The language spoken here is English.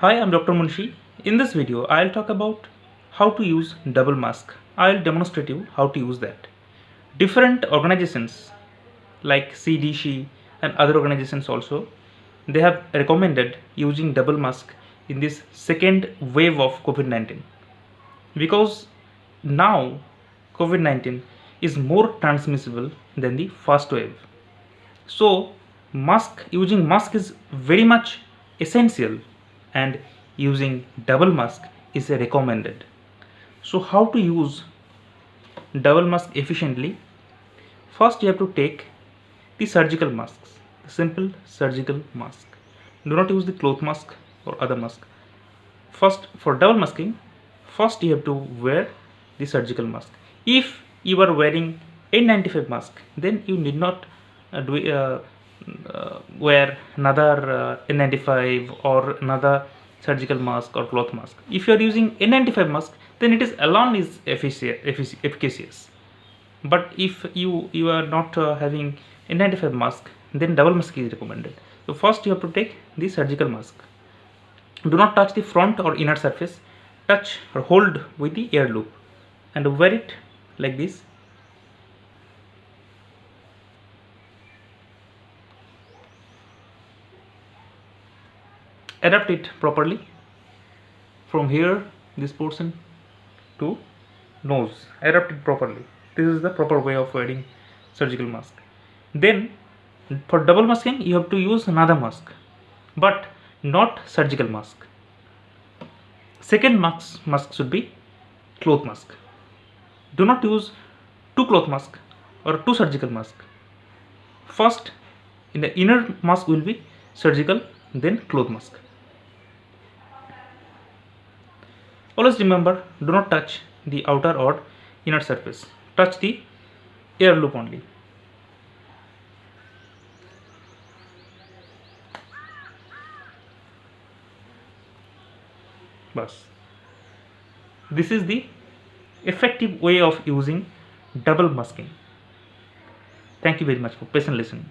Hi, I'm Dr. Munshi. In this video, I'll talk about how to use double mask. I'll demonstrate you how to use that. Different organizations like CDC and other organizations also, they have recommended using double mask in this second wave of COVID-19 because now COVID-19 is more transmissible than the first wave. So using mask is very much essential, and using double mask is recommended. So how to use double mask efficiently? First you have to take the surgical masks, the simple surgical mask. Do not use the cloth mask or other mask. First, for double masking, first you have to wear the surgical mask. If you are wearing N95 mask, then you need not wear another N95 or another surgical mask or cloth mask. If you are using N95 mask, then it is alone is efficacious. But if you are not having N95 mask, then double mask is recommended. So first you have to take the surgical mask. Do not touch the front or inner surface. Touch or hold with the air loop and wear it like this. Adapt it properly from here, this portion, to nose. Adapt it properly. This is the proper way of wearing surgical mask. Then for double masking you have to use another mask, but not surgical mask. Second mask should be cloth mask. Do not use two cloth mask or two surgical mask. First, in the inner mask will be surgical, then cloth mask. Always remember, do not touch the outer or inner surface. Touch the air loop only. Bas. This is the effective way of using double masking. Thank you very much for patient listening.